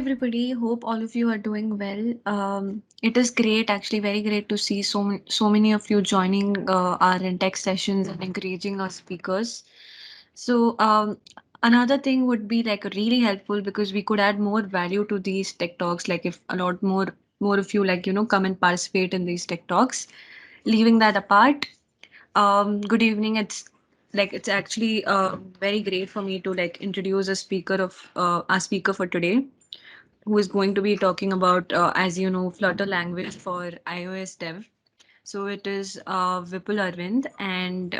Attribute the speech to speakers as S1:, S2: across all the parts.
S1: everybody. Hope all of you are doing well. It is great, actually, very great to see so many of you joining our InTech sessions and encouraging our speakers. So, another thing would be like really helpful because we could add more value to these tech talks. Like if a lot more of you come and participate in these tech talks. Leaving that apart, good evening. It's actually very great for me to introduce a speaker of our speaker for today, who is going to be talking about, as you know, Flutter language for iOS dev. So it is Vipul Arvind, and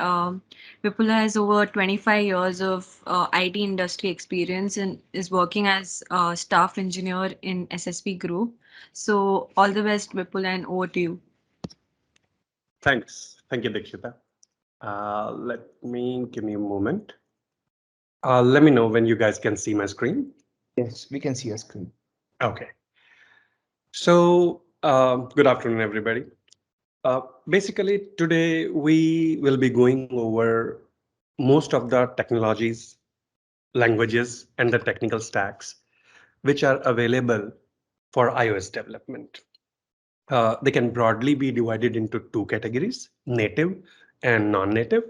S1: Vipul has over 25 years of IT industry experience and is working as a staff engineer in SSP Group. So all the best, Vipul, and over to you.
S2: Thanks. Thank you, Dikshita. Give me a moment. Let me know when you guys can see my screen.
S3: Yes, we can see your screen.
S2: Okay. So good afternoon, everybody. Basically, today we will be going over most of the technologies, languages, and the technical stacks which are available for iOS development. They can broadly be divided into two categories: native and non-native.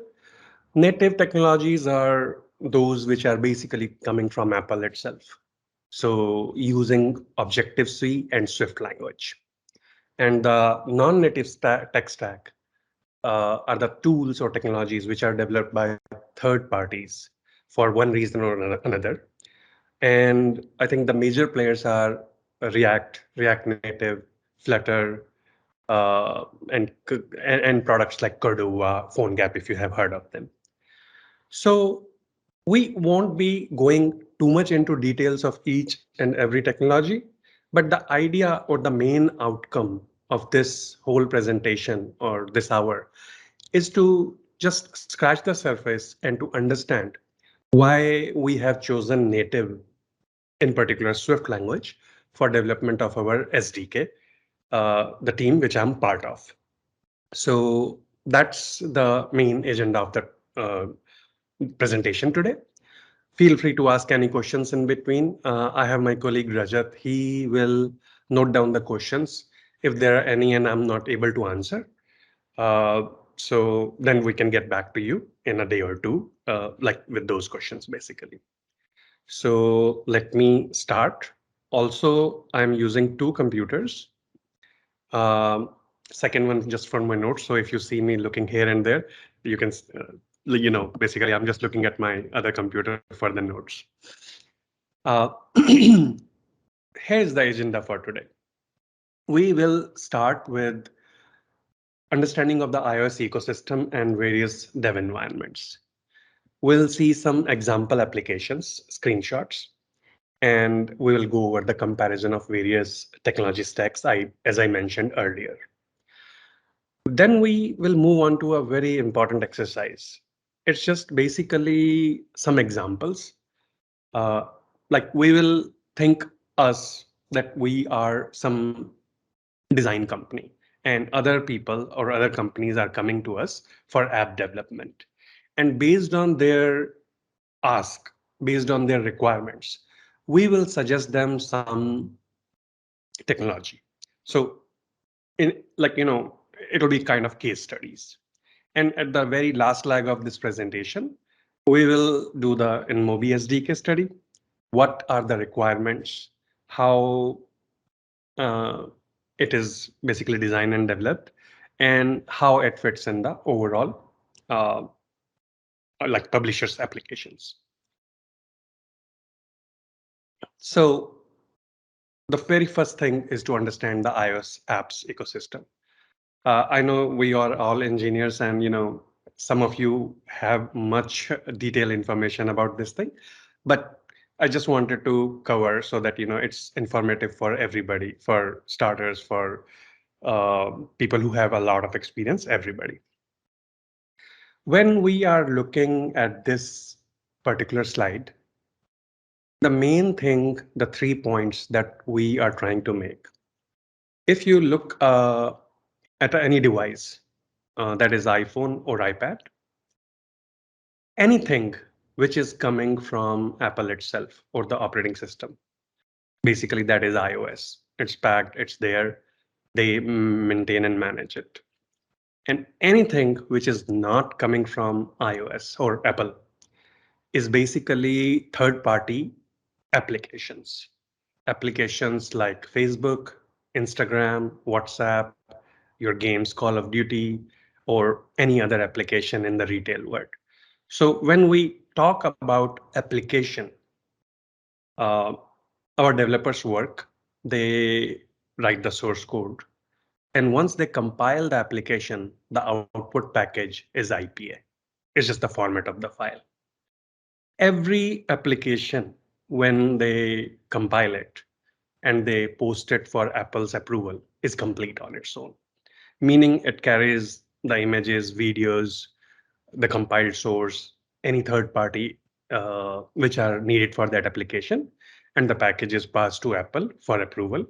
S2: Native technologies are those which are basically coming from Apple itself. So using Objective-C and Swift language. And the non-native tech stack are the tools or technologies which are developed by third parties for one reason or another. And I think the major players are React Native, Flutter, and products like Cordova, PhoneGap, if you have heard of them. So we won't be going too much into details of each and every technology, but the idea or the main outcome of this whole presentation or this hour is to just scratch the surface and to understand why we have chosen native, in particular Swift language, for development of our SDK, the team which I'm part of. So that's the main agenda of the presentation today. Feel free to ask any questions in between. I have my colleague Rajat. He will note down the questions if there are any and I'm not able to answer. So then we can get back to you in a day or two, like with those questions, basically. So let me start. Also, I'm using two computers. Second one just for my notes. So if you see me looking here and there, you can, basically I'm just looking at my other computer for the notes. Here's the agenda for today. We will start with understanding of the iOS ecosystem and various dev environments. We'll see some example applications, screenshots, and we will go over the comparison of various technology stacks, as I mentioned earlier. Then we will move on to a very important exercise. It's just basically some examples. Like we will think us that we are some design company and other people or other companies are coming to us for app development. And based on their ask, based on their requirements, we will suggest them some technology. So it'll be kind of case studies. And at the very last leg of this presentation, we will do the InMobi SDK study. What are the requirements? How it is basically designed and developed, and how it fits in the overall like publishers applications. So the very first thing is to understand the iOS apps ecosystem. I know we are all engineers and some of you have much detailed information about this thing, but I just wanted to cover so that it's informative for everybody, for starters, for people who have a lot of experience, everybody. When we are looking at this particular slide, the main thing, the 3 points that we are trying to make. If you look at any device, that is iPhone or iPad, anything which is coming from Apple itself or the operating system, Basically, that is iOS. It's packed, it's there. They maintain and manage it. And anything which is not coming from iOS or Apple is basically third-party applications. Applications like Facebook, Instagram, WhatsApp, your games, Call of Duty, or any other application in the retail world. So when we talk about application, uh, our developers work, they write the source code. And once they compile the application, the output package is IPA. It's just the format of the file. Every application, when they compile it and they post it for Apple's approval, is complete on its own, meaning it carries the images, videos, the compiled source, any third party which are needed for that application, and the package is passed to Apple for approval.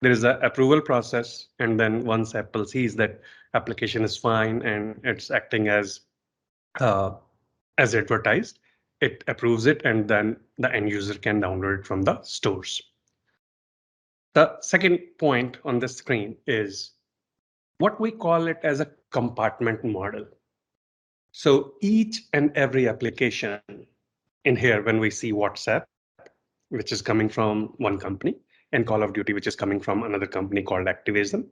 S2: There is an approval process, and then once Apple sees that application is fine and it's acting uh, as advertised, it approves it, and then the end user can download it from the stores. The second point on the screen is what we call it as a compartment model. So each and every application in here, when we see WhatsApp, which is coming from one company, and Call of Duty, which is coming from another company called Activision,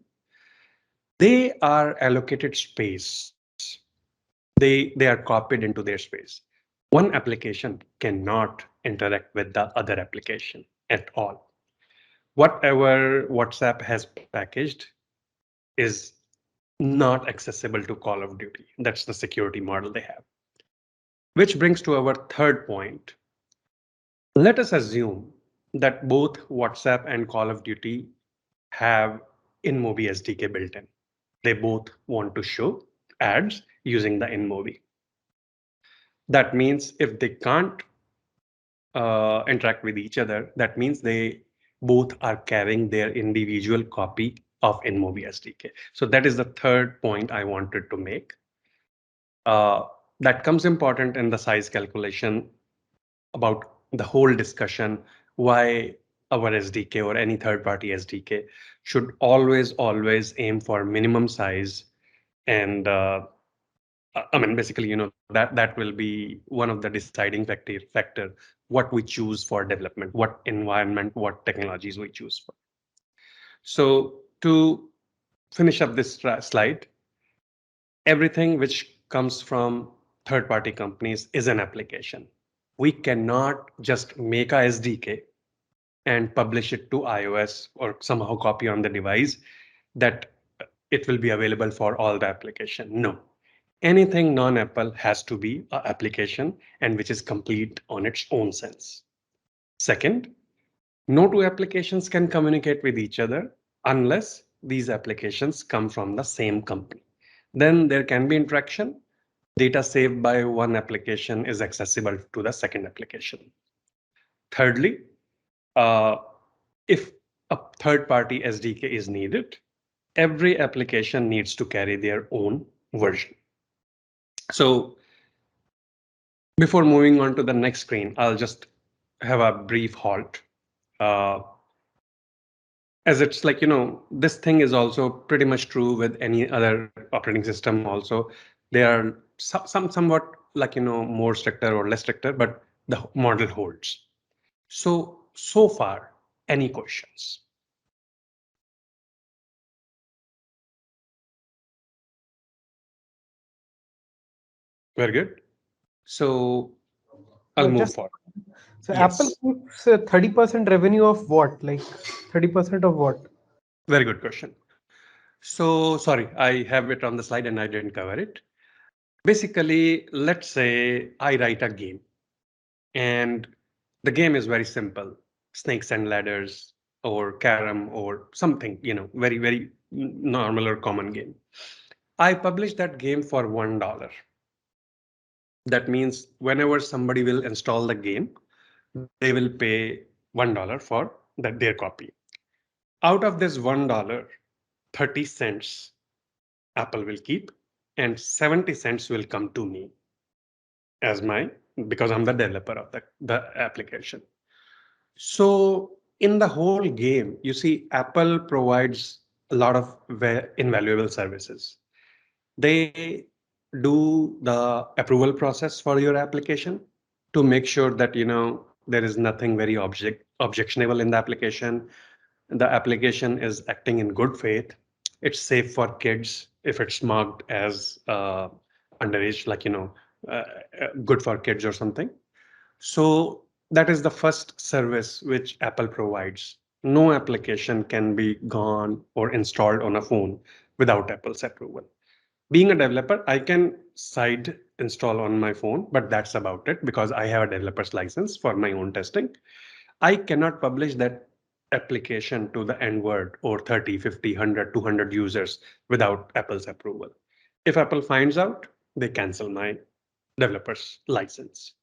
S2: they are allocated space. They are copied into their space. One application cannot interact with the other application at all. Whatever WhatsApp has packaged is not accessible to Call of Duty. That's the security model they have. Which brings to our third point. Let us assume that both WhatsApp and Call of Duty have InMobi SDK built in. They both want to show ads using the InMobi. That means if they can't interact with each other, that means they both are carrying their individual copy of InMobi SDK. So that is the third point I wanted to make. That comes important in the size calculation about the whole discussion why our SDK or any third-party SDK should always aim for minimum size. And I mean, basically, that will be one of the deciding factor what we choose for development, what environment, what technologies we choose for. So to finish up this slide, everything which comes from third-party companies is an application. We cannot just make a SDK and publish it to iOS or somehow copy on the device that it will be available for all the application. No, anything non-Apple has to be an application and which is complete on its own sense. Second, no two applications can communicate with each other unless these applications come from the same company. Then there can be interaction. Data saved by one application is accessible to the second application. Thirdly, if a third-party SDK is needed, every application needs to carry their own version. So before moving on to the next screen, I'll just have a brief halt. As it's like, this thing is also pretty much true with any other operating system also. They are somewhat like, more stricter or less stricter, but the model holds. So far, any questions? Very good. So I'll move forward.
S4: So
S2: Yes.
S4: Apple keeps 30% revenue of what? Like 30% of what?
S2: Very good question. So sorry, I have it on the slide and I didn't cover it. Basically, let's say I write a game and the game is very simple, snakes and ladders or carom or something, very normal or common game. I publish that game for $1. That means whenever somebody will install the game, they will pay $1 for their copy. Out of this $1, 30 cents Apple will keep and 70 cents will come to me as because I'm the developer of the application. So in the whole game, you see, Apple provides a lot of invaluable services. They do the approval process for your application to make sure that there is nothing very objectionable in the application. The application is acting in good faith. It's safe for kids if it's marked as underage, like good for kids or something. So that is the first service which Apple provides. No application can be gone or installed on a phone without Apple's approval. Being a developer, I can side install on my phone, but that's about it because I have a developer's license for my own testing. I cannot publish that application to the end world or 30, 50, 100, 200 users without Apple's approval. If Apple finds out, they cancel my developer's license.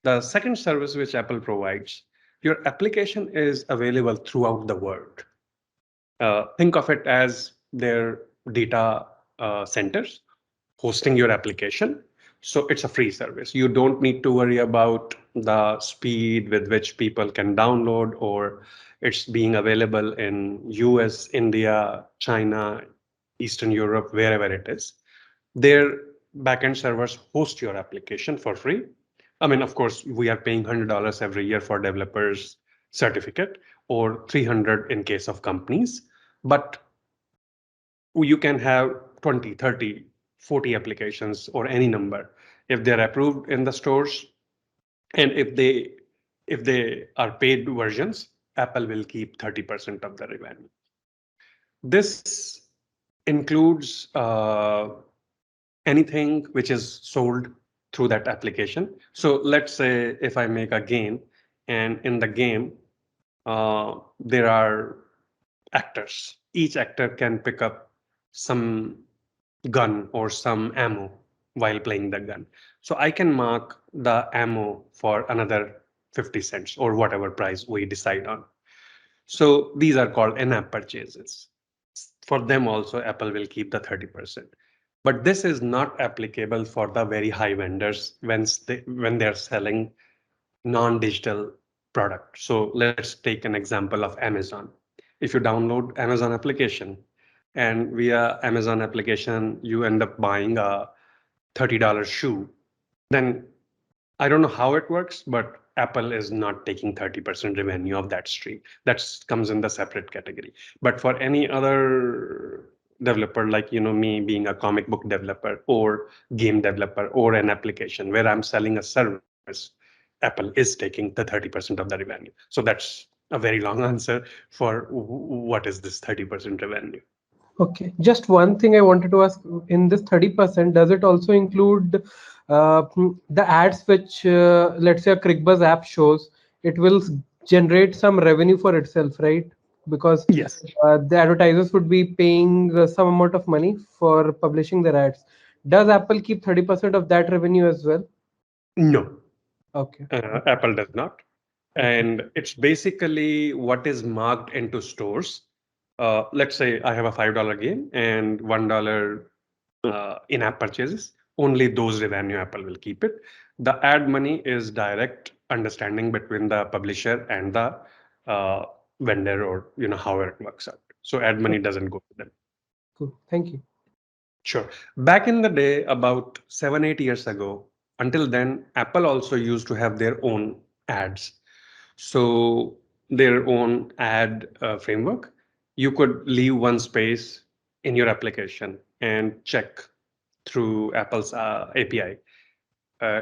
S2: The second service which Apple provides, your application is available throughout the world. Think of it as their data centers hosting your application. So it's a free service. You don't need to worry about the speed with which people can download, or it's being available in US, India, China, Eastern Europe, wherever it is. Their backend servers host your application for free. I mean, of course, we are paying $100 every year for developers certificate or 300 in case of companies, but you can have 20, 30, 40 applications or any number. If they're approved in the stores and if they are paid versions, Apple will keep 30% of the revenue. This includes anything which is sold through that application. So let's say if I make a game and in the game, there are actors. Each actor can pick up some gun or some ammo while playing the gun. So I can mark the ammo for another 50 cents or whatever price we decide on. So these are called in-app purchases. For them also, Apple will keep the 30%. But this is not applicable for the very high vendors when they're selling non-digital product. So let's take an example of Amazon. If you download Amazon application and via Amazon application, you end up buying a $30 shoe, then I don't know how it works, but Apple is not taking 30% revenue of that stream. That comes in the separate category. But for any other developer, like me being a comic book developer or game developer or an application where I'm selling a service, Apple is taking the 30% of the revenue. So that's a very long answer for what is this 30% revenue.
S4: Okay, just one thing I wanted to ask, in this 30%, does it also include the ads which, let's say a ClickBuzz app shows, it will generate some revenue for itself, right? Because
S2: Yes.
S4: the advertisers would be paying some amount of money for publishing their ads. Does Apple keep 30% of that revenue as well?
S2: No.
S4: Okay.
S2: Apple does not. And it's basically what is marked into stores. Let's say I have a $5 game and $1 in-app purchases. Only those revenue Apple will keep it. The ad money is direct understanding between the publisher and the vendor, or however it works out. So ad money doesn't go to them.
S4: Cool. Thank you.
S2: Sure. Back in the day, about 7, 8 years ago, until then, Apple also used to have their own ads. So their own ad framework. You could leave one space in your application and check through Apple's API.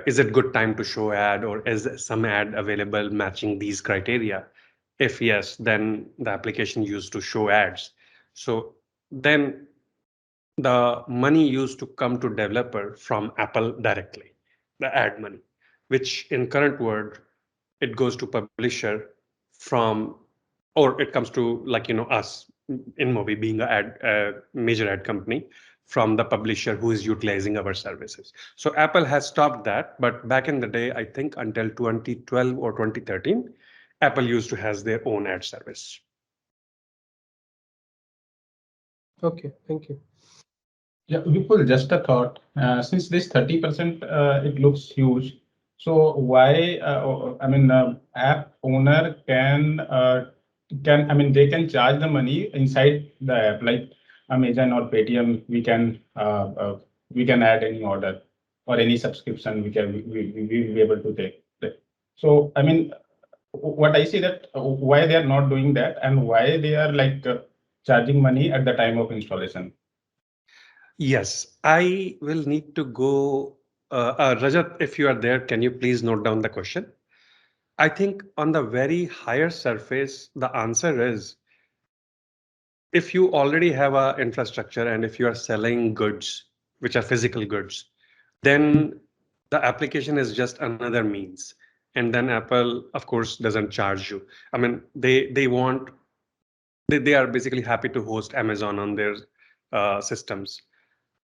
S2: Is it good time to show ad, or is some ad available matching these criteria? If yes, then the application used to show ads. So then the money used to come to developer from Apple directly, the ad money, which in current world, it goes to publisher from, or it comes to us, InMobi being a major ad company, from the publisher who is utilizing our services. So Apple has stopped that, but back in the day, I think until 2012 or 2013, Apple used to has their own ad service.
S4: Okay, thank you.
S5: Yeah, Vipul, just a thought. Since this 30%, it looks huge. So why, I mean, app owner can they can charge the money inside the app, like Amazon or Paytm. We can add any order or any subscription we will be able to take. So what I see that why they are not doing that and why they are charging money at the time of installation.
S2: Yes, I will need to go. Rajat, if you are there, can you please note down the question? I think on the very higher surface, the answer is if you already have a infrastructure and if you are selling goods, which are physical goods, then the application is just another means. And then Apple, of course, doesn't charge you. I mean, they are basically happy to host Amazon on their systems.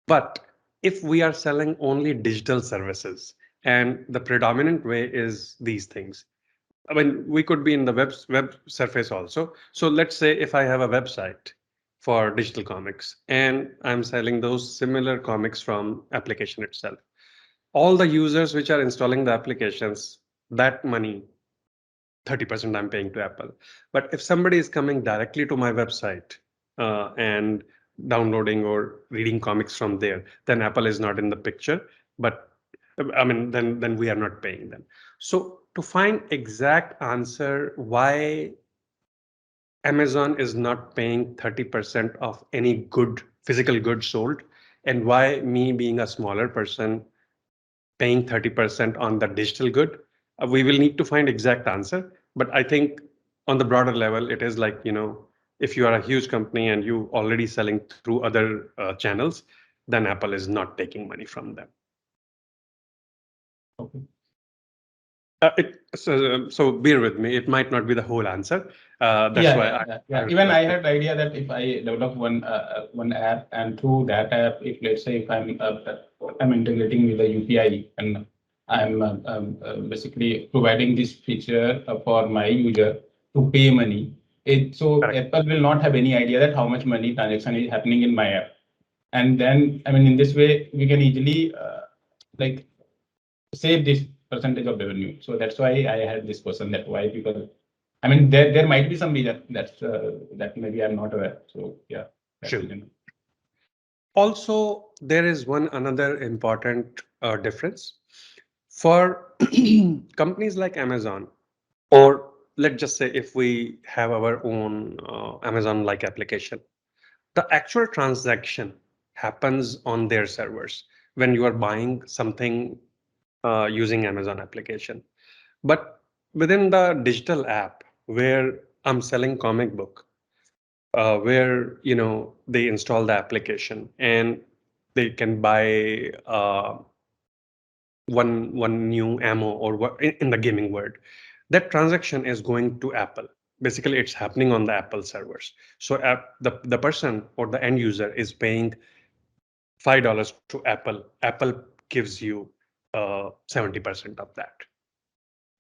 S2: But if we are selling only digital services and the predominant way is these things, I mean, we could be in the web surface also. So let's say if I have a website for digital comics and I'm selling those similar comics from application itself, all the users which are installing the applications, that money, 30% I'm paying to Apple. But if somebody is coming directly to my website and downloading or reading comics from there, then Apple is not in the picture. But then we are not paying them. So to find exact answer why Amazon is not paying 30% of any good physical good sold, and why me being a smaller person paying 30% on the digital good, we will need to find exact answer. But I think on the broader level, it is like, if you are a huge company and you already selling through other channels, then Apple is not taking money from them.
S5: Okay.
S2: So bear with me. It might not be the whole answer. That's why
S5: Even I had the idea that if I develop one app and through that app, if let's say if I'm integrating with a UPI and I'm basically providing this feature for my user to pay money.
S2: Correct.
S5: Apple will not have any idea that how much money transaction is happening in my app, and then in this way we can easily like save this percentage of revenue. So that's why I had this question that why people. There might be some reason that maybe I'm not aware. So yeah, that's
S2: Sure.
S5: reason.
S2: Also, there is one another important difference for companies like Amazon, or let's just say if we have our own Amazon-like application, the actual transaction happens on their servers when you are buying something using Amazon application. But within the digital app where I'm selling comic book, where they install the application and they can buy one new ammo or what in the gaming world, that transaction is going to Apple. Basically, it's happening on the Apple servers. So the person or the end user is paying $5 to Apple. Apple gives you 70% of that.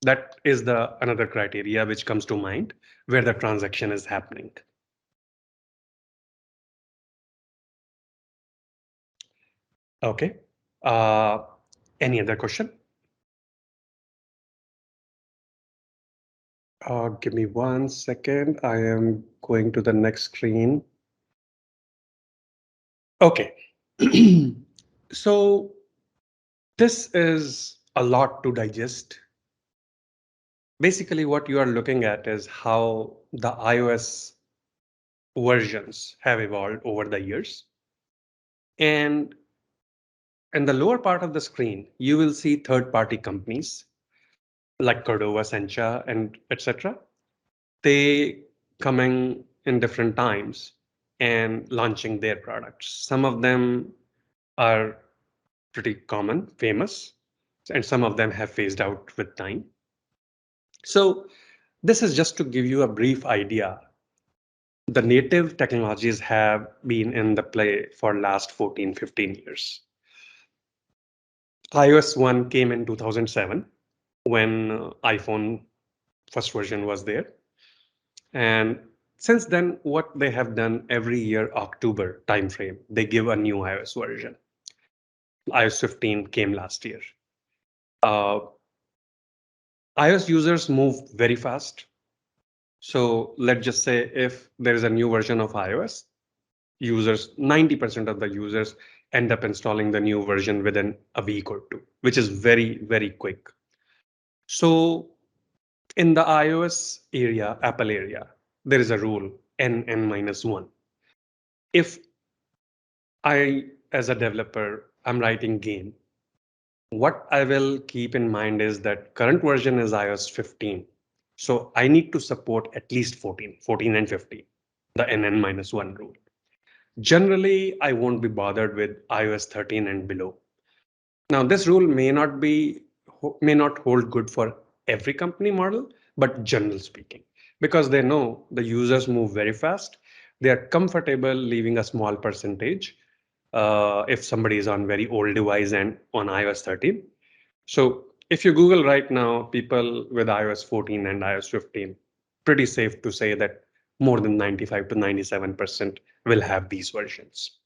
S2: That is the another criteria which comes to mind where the transaction is happening. Okay. Any other question? Give me 1 second. I am going to the next screen. Okay. So this is a lot to digest. Basically, what you are looking at is how the iOS versions have evolved over the years. And in the lower part of the screen, you will see third-party companies like Cordova, Sencha, and etc. They coming in different times and launching their products. Some of them are pretty common, famous, and some of them have phased out with time. So this is just to give you a brief idea. The native technologies have been in the play for last 14, 15 years. iOS 1 came in 2007 when iPhone first version was there. And since then, what they have done every year, October timeframe, they give a new iOS version. iOS 15 came last year. Uh, iOS users move very fast. So let's just say if there is a new version of iOS, 90% of the users end up installing the new version within a week or two, which is very, very quick. So in the iOS area, Apple area, there is a rule n-1. If I, as a developer, I'm writing game, what I will keep in mind is that current version is iOS 15. So I need to support at least 14 and 15, the n-1 rule. Generally, I won't be bothered with iOS 13 and below. Now, this rule may not hold good for every company model, but general speaking, because they know the users move very fast, they are comfortable leaving a small percentage if somebody is on very old device and on iOS 13. So if you Google right now, people with iOS 14 and iOS 15, pretty safe to say that more than 95 to 97% will have these versions.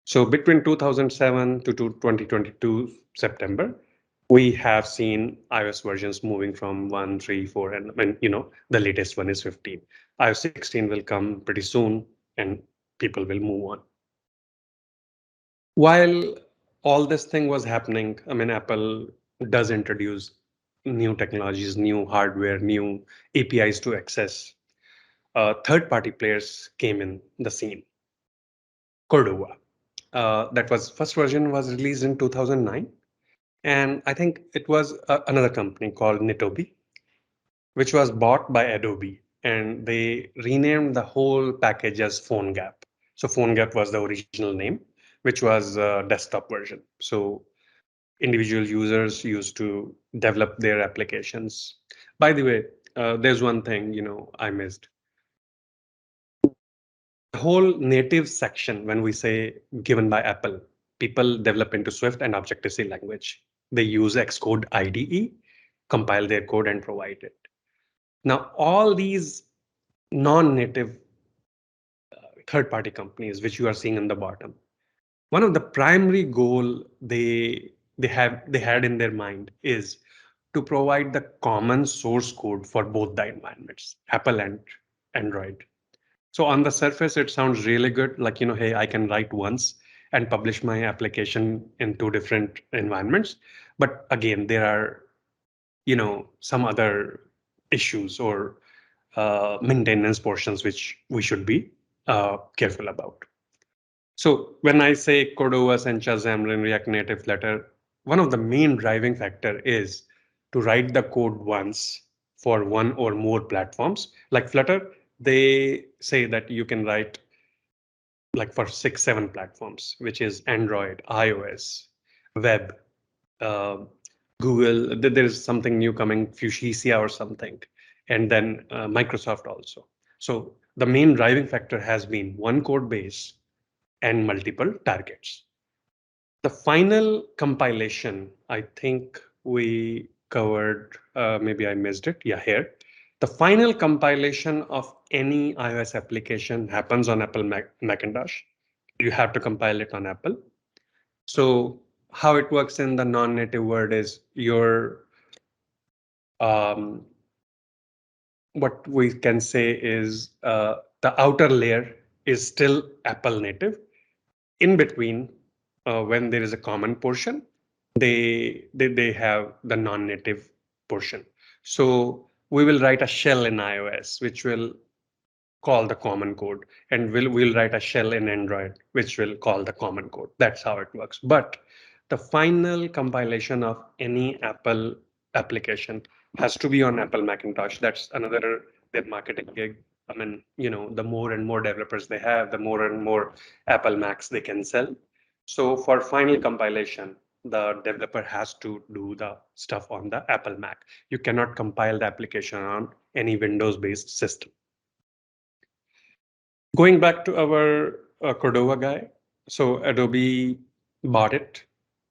S2: So between 2007 to 2022 September, we have seen iOS versions moving from 1, 3, 4, and the latest one is 15. iOS 16 will come pretty soon, and people will move on. While all this thing was happening, Apple does introduce new technologies, new hardware, new APIs to access. Third-party players came in the scene. Cordova. That was first version was released in 2009. And I think it was another company called Nitobi, which was bought by Adobe. And they renamed the whole package as PhoneGap. So PhoneGap was the original name, which was a desktop version. So individual users used to develop their applications. By the way, there's one thing I missed. The whole native section, when we say given by Apple, people develop into Swift and Objective-C language. They use Xcode IDE, compile their code and provide it. Now, all these non-native third-party companies, which you are seeing on the bottom, one of the primary goal they had in their mind is to provide the common source code for both the environments, Apple and Android. So on the surface, it sounds really good. Like, hey, I can write once and publish my application in two different environments. But again, there are, some other issues or maintenance portions which we should be careful about. So when I say Cordova, Sencha, Xamarin, React Native, Flutter, one of the main driving factor is to write the code once for one or more platforms. Like Flutter, they say that you can write like for 6, 7 platforms, which is Android, iOS, web, Google. There is something new coming, Fuchsia or something, and then Microsoft also. So the main driving factor has been one code base and multiple targets. The final compilation, I think we covered, maybe I missed it. Yeah, here. The final compilation of any iOS application happens on Apple Macintosh. You have to compile it on Apple. So how it works in the non-native world is what we can say is the outer layer is still Apple native. In between, when there is a common portion, they have the non-native portion. So we will write a shell in iOS, which will call the common code, and we'll write a shell in Android, which will call the common code. That's how it works. But the final compilation of any Apple application has to be on Apple Macintosh. That's another their marketing gig. The more and more developers they have, the more and more Apple Macs they can sell. So for final compilation, the developer has to do the stuff on the Apple Mac. You cannot compile the application on any Windows-based system. Going back to our Cordova guy, so Adobe bought it,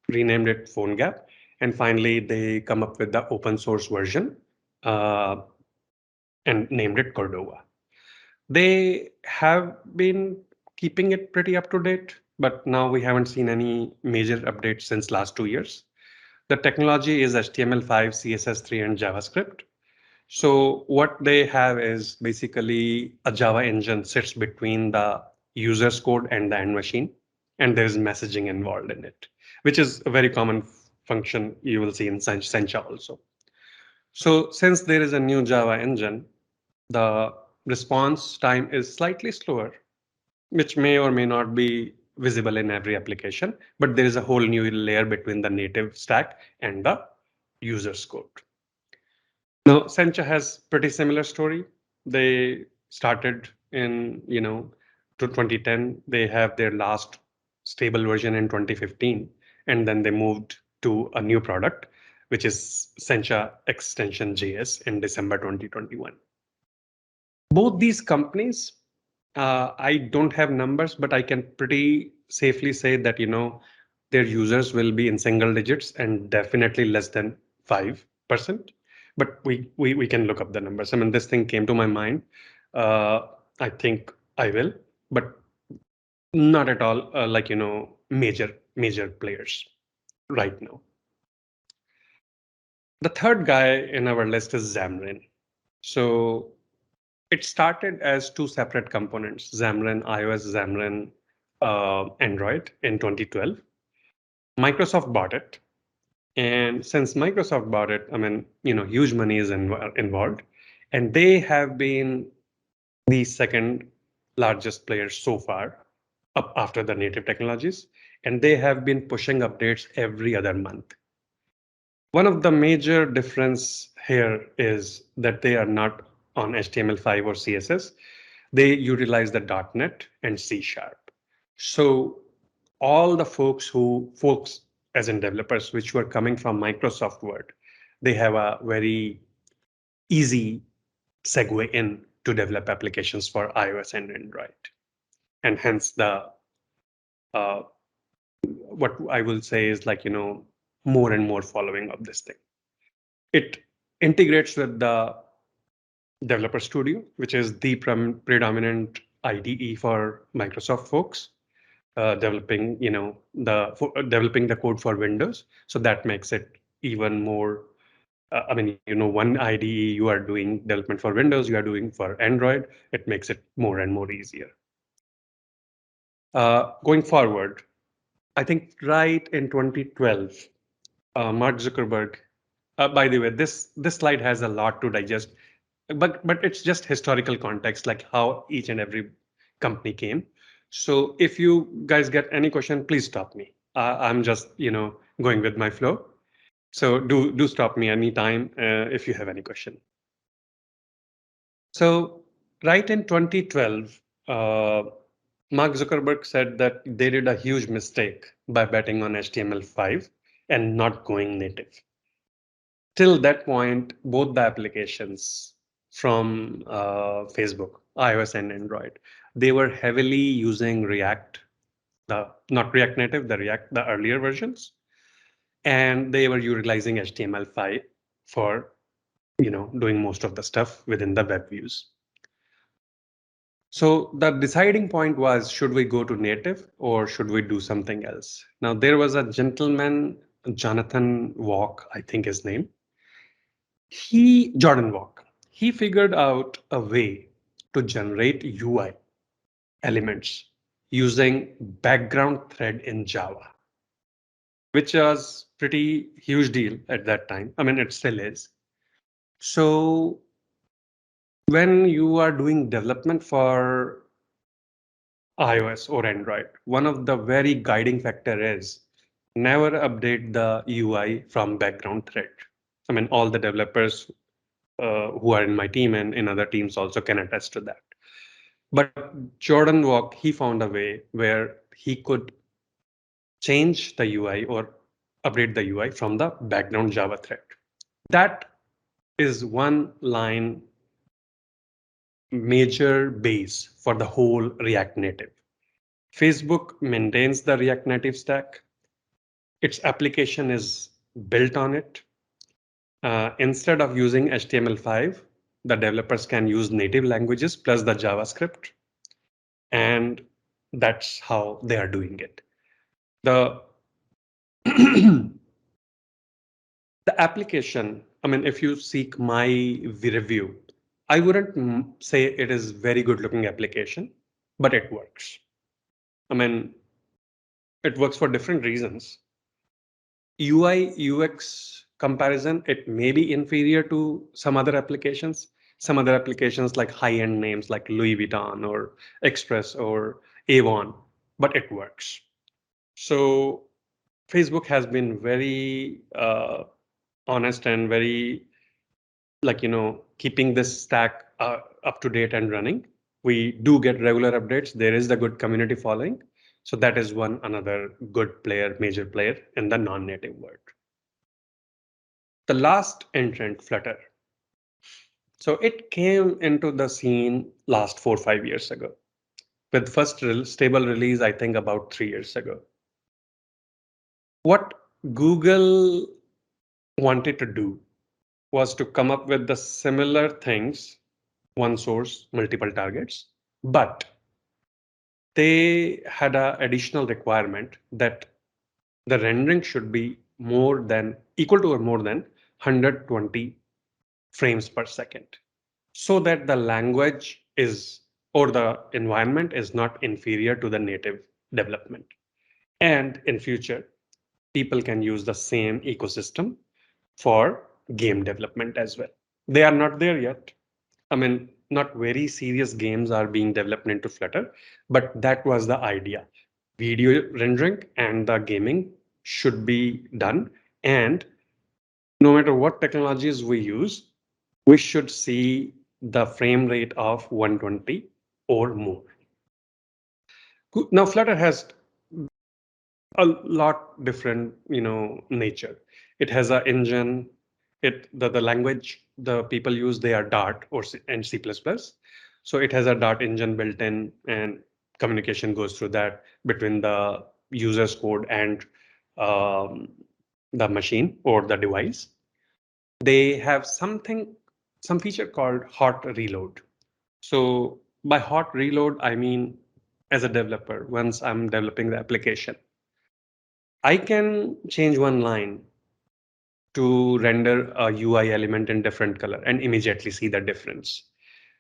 S2: renamed it PhoneGap, and finally they come up with the open source version and named it Cordova. They have been keeping it pretty up to date, but now we haven't seen any major updates since last 2 years. The technology is HTML5, CSS3, and JavaScript. So what they have is basically a Java engine sits between the user's code and the end machine, and there is messaging involved in it, which is a very common function you will see in Sencha also. So since there is a new Java engine, the response time is slightly slower, which may or may not be visible in every application, but there is a whole new layer between the native stack and the user's code. Now, Sencha has pretty similar story. They started in, to 2010. They have their last stable version in 2015, and then they moved to a new product, which is Sencha Extension JS in December 2021. Both these companies, I don't have numbers, but I can pretty safely say that, their users will be in single digits and definitely less than 5%. But we can look up the numbers. I mean, this thing came to my mind. I think I will, but not at all like, major players right now. The third guy in our list is Xamarin. So it started as two separate components, Xamarin iOS, Xamarin Android in 2012. Microsoft bought it. And since Microsoft bought it, I mean, huge money is involved. And they have been the second largest player so far, up after the native technologies. And they have been pushing updates every other month. One of the major difference here is that they are not on HTML5 or CSS. They utilize the .NET and C#. So all the folks as in developers, which were coming from Microsoft Word, they have a very easy segue in to develop applications for iOS and Android. And hence the what I will say is like, more and more following of this thing. It integrates with the Developer Studio, which is the predominant IDE for Microsoft folks, developing, developing the code for Windows. So that makes it even more. I mean, one IDE you are doing development for Windows, you are doing for Android. It makes it more and more easier. Going forward, I think right in 2012, Mark Zuckerberg. By the way, this slide has a lot to digest, but it's just historical context, like how each and every company came. So if you guys get any question, please stop me. I'm just going with my flow. So do stop me anytime if you have any question. So right in 2012, Mark Zuckerberg said that they did a huge mistake by betting on HTML5 and not going native. Till that point, both the applications from Facebook, iOS and Android, they were heavily using React, not React Native, the earlier versions, and they were utilizing HTML5 for doing most of the stuff within the web views. So the deciding point was, should we go to native or should we do something else? Now there was a gentleman, Jonathan Walk, I think his name. Jordan Walk, he figured out a way to generate UI elements using background thread in Java, which was pretty huge deal at that time. I mean, it still is. So when you are doing development for iOS or Android, one of the very guiding factor is never update the UI from background thread. I mean, all the developers who are in my team and in other teams also can attest to that. But Jordan Walk, he found a way where he could change the UI or update the UI from the background Java thread. That is one line major base for the whole React Native. Facebook maintains the React Native stack. Its application is built on it. Instead of using HTML5, the developers can use native languages plus the JavaScript. And that's how they are doing it. The, the application I mean, if you seek my review, I wouldn't say it is very good looking application, but it works. I mean, it works for different reasons. UI UX comparison, it may be inferior to some other applications. Some other applications like high-end names like Louis Vuitton or Express or Avon, but it works. So Facebook has been very honest and very keeping this stack up to date and running. We do get regular updates. There is the good community following. So that is one another good player, major player in the non-native world. The last entrant, Flutter. So it came into the scene last 4 or 5 years ago. With first stable release, I think about 3 years ago. What Google wanted to do was to come up with the similar things, one source, multiple targets, but they had an additional requirement that the rendering should be equal to or more than 120 frames per second, so that the language is or the environment is not inferior to the native development. And in future, people can use the same ecosystem for game development as well. They are not there yet. I mean, not very serious games are being developed into Flutter, but that was the idea. Video rendering and the gaming should be done. And no matter what technologies we use, we should see the frame rate of 120 or more. Now, Flutter has a lot different, nature. It has an engine. The language the people use, they are Dart and C++. So it has a Dart engine built in, and communication goes through that between the user's code and the machine or the device. They have some feature called hot reload. So by hot reload, I mean, as a developer, once I'm developing the application, I can change one line to render a UI element in different color and immediately see the difference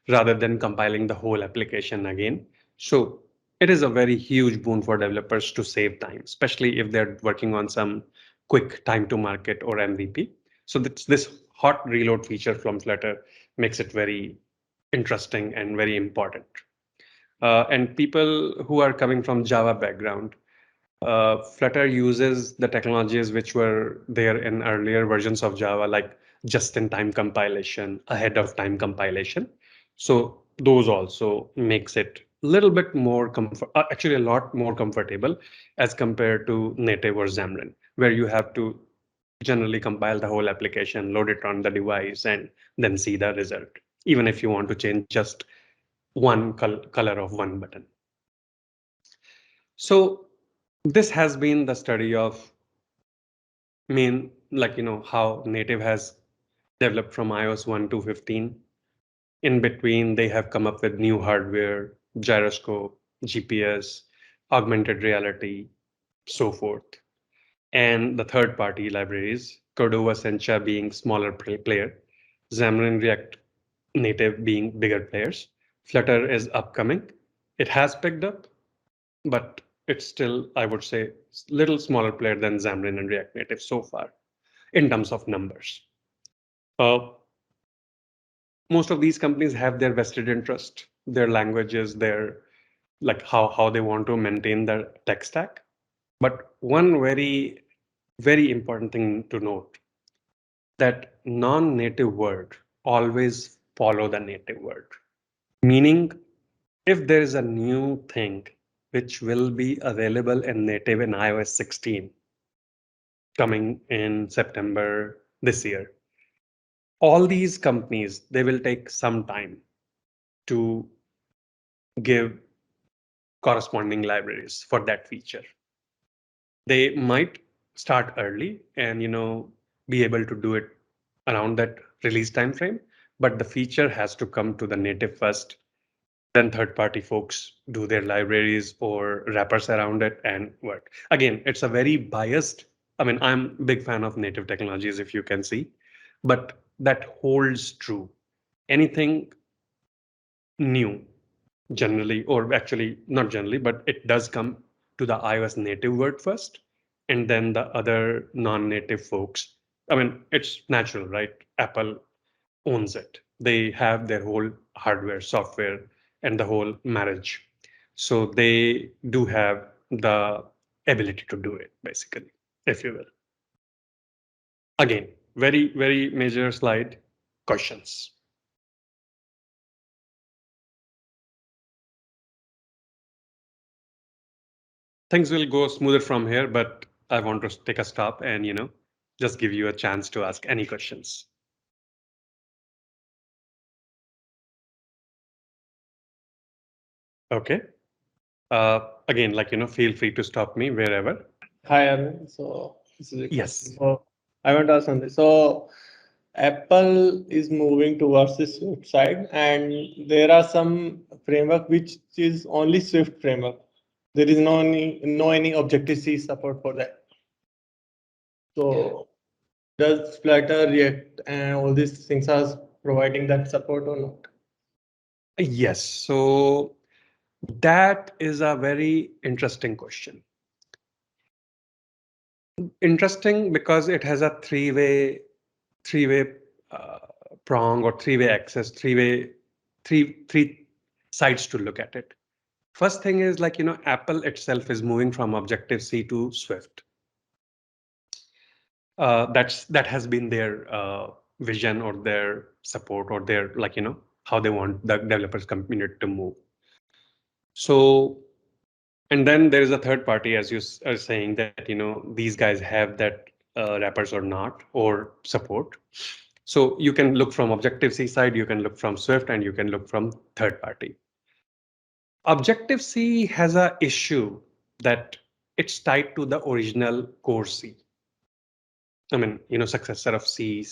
S2: rather than compiling the whole application again. So it is a very huge boon for developers to save time, especially if they're working on some quick time to market or MVP. So this hot reload feature from Flutter makes it very interesting and very important. And people who are coming from Java background, Flutter uses the technologies which were there in earlier versions of Java, like just-in-time compilation, ahead-of-time compilation. So those also makes it a little bit more actually a lot more comfortable as compared to native or Xamarin, where you have to generally compile the whole application, load it on the device, and then see the result, even if you want to change just one color of one button. So this has been the study of how native has developed from iOS 1 to 15. In between, they have come up with new hardware, gyroscope, GPS, augmented reality, so forth. And the third-party libraries, Cordova, Sencha being smaller player, Xamarin, React Native being bigger players. Flutter is upcoming. It has picked up, but it's still, I would say, little smaller player than Xamarin and React Native so far in terms of numbers. Most of these companies have their vested interest, their languages, their how they want to maintain their tech stack. But one very, very important thing to note, that non-native world always follow the native world. Meaning, if there is a new thing which will be available in native in iOS 16 coming in September this year, all these companies, they will take some time to give corresponding libraries for that feature. They might start early and be able to do it around that release time frame, but the feature has to come to the native first. Then third-party folks do their libraries or wrappers around it and work. Again, it's a very biased. I mean, I'm a big fan of native technologies, if you can see, but that holds true. Anything new, generally, or actually not generally, but it does come to the iOS native world first, and then the other non-native folks. I mean, it's natural, right? Apple owns it. They have their whole hardware, software, and the whole marriage. So they do have the ability to do it, basically, if you will. Again, very, very major slide. Questions? Things will go smoother from here, but I want to take a stop and, just give you a chance to ask any questions. Okay. Again, feel free to stop me wherever.
S6: Hi, Arvind. So this is
S2: Yes.
S6: So I want to ask something. So Apple is moving towards the Swift side, and there are some framework which is only Swift framework. There is no any Objective-C support for that. So does Flutter, React, and all these things are providing that support or not?
S2: Yes. So that is a very interesting question. Interesting because it has a three-way prong or three-way access, three sides to look at it. First thing is Apple itself is moving from Objective-C to Swift. That has been their vision or their support or their how they want the developers community to move. So, and then there is a third party, as you are saying, that these guys have that wrappers or not or support. So you can look from Objective-C side, you can look from Swift, and you can look from third party. Objective-C has a issue that it's tied to the original core C. I mean, successor of C++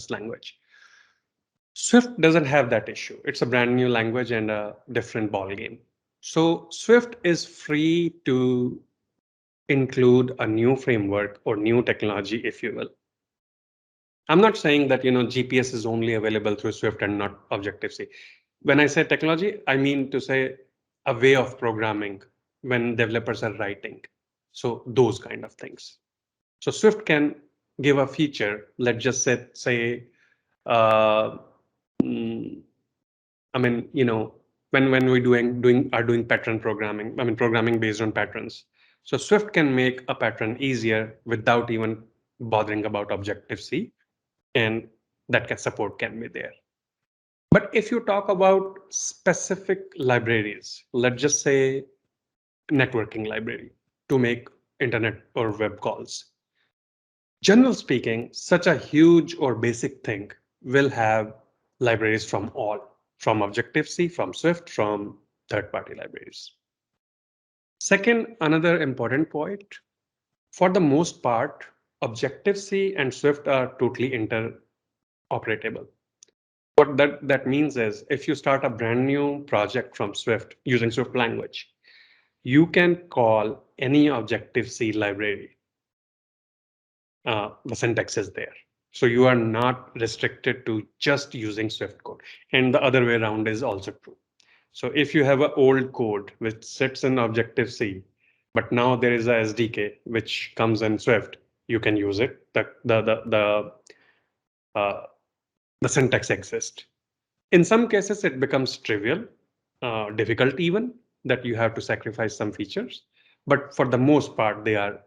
S2: language. Swift doesn't have that issue. It's a brand new language and a different ball game. So Swift is free to include a new framework or new technology, if you will. I'm not saying that GPS is only available through Swift and not Objective-C. When I say technology, I mean to say a way of programming when developers are writing. So those kind of things. So Swift can give a feature. Let's just say I mean, when we doing pattern programming, I mean programming based on patterns. So Swift can make a pattern easier without even bothering about Objective-C, and that support can be there. But if you talk about specific libraries, let's just say networking library to make internet or web calls. Generally speaking, such a huge or basic thing will have libraries from Objective-C, from Swift, from third-party libraries. Second, another important point, for the most part, Objective-C and Swift are totally interoperable. What that means is if you start a brand new project from Swift using Swift language, you can call any Objective-C library. The syntax is there. So you are not restricted to just using Swift code. And the other way around is also true. So if you have an old code which sits in Objective-C, but now there is a SDK which comes in Swift, you can use it. The syntax exists. In some cases, it becomes trivial, difficult even, that you have to sacrifice some features. But for the most part, they are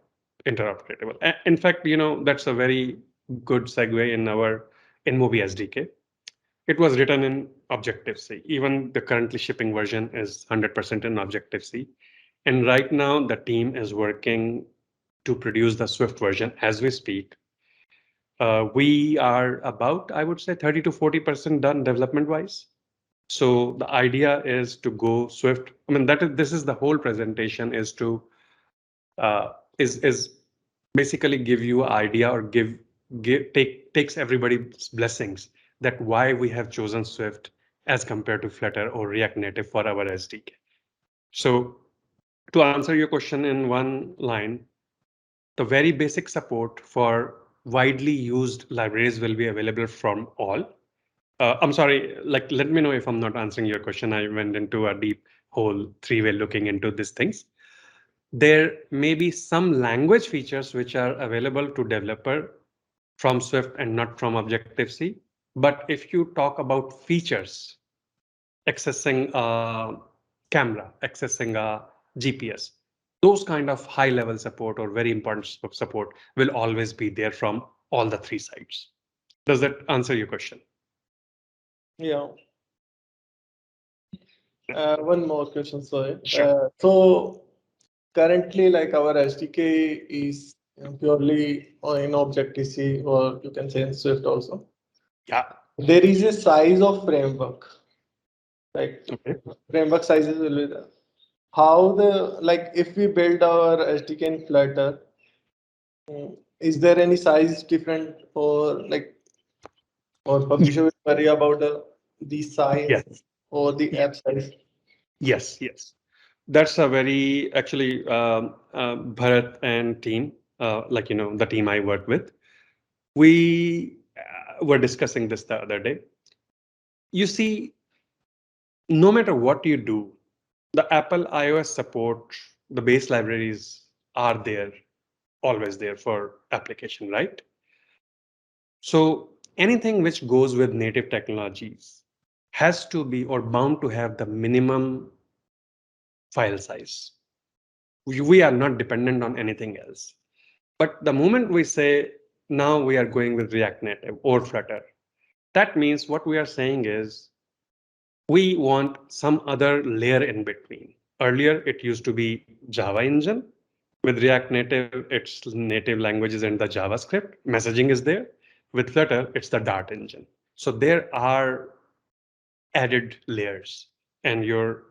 S2: interoperable. In fact, that's a very good segue in our InMobi SDK. It was written in Objective-C. Even the currently shipping version is 100% in Objective-C. And right now, the team is working to produce the Swift version as we speak. We are about, I would say, 30 to 40% done development-wise. So the idea is to go Swift. I mean, this is the whole presentation is to is basically give you an idea or takes everybody's blessings that why we have chosen Swift as compared to Flutter or React Native for our SDK. So to answer your question in one line, the very basic support for widely used libraries will be available from all. I'm sorry, like, let me know if I'm not answering your question. I went into a deep hole three-way looking into these things. There may be some language features which are available to developer from Swift and not from Objective-C. But if you talk about features, accessing a camera, accessing a GPS, those kind of high level support or very important support will always be there from all the three sides. Does that answer your question?
S6: Yeah. One more question, sorry.
S2: Sure.
S6: So currently, like our SDK is purely in Objective-C, or you can say in Swift also.
S2: Yeah.
S6: There is a size of framework, like
S2: Okay.
S6: framework sizes will be there. How the, like if we build our SDK in Flutter, is there any size different, or like, or publisher will worry about the size
S2: Yes.
S6: or the app size?
S2: Yes. Yes. That's a very actually Bharat and team, like the team I work with. We were discussing this the other day. You see, no matter what you do, the Apple iOS support, the base libraries are there, always there for application, right? So anything which goes with native technologies has to be or bound to have the minimum file size. We are not dependent on anything else. But the moment we say now we are going with React Native or Flutter, that means what we are saying is we want some other layer in between. Earlier, it used to be Java engine. With React Native, it's native languages and the JavaScript. Messaging is there. With Flutter, it's the Dart engine. So there are added layers, and your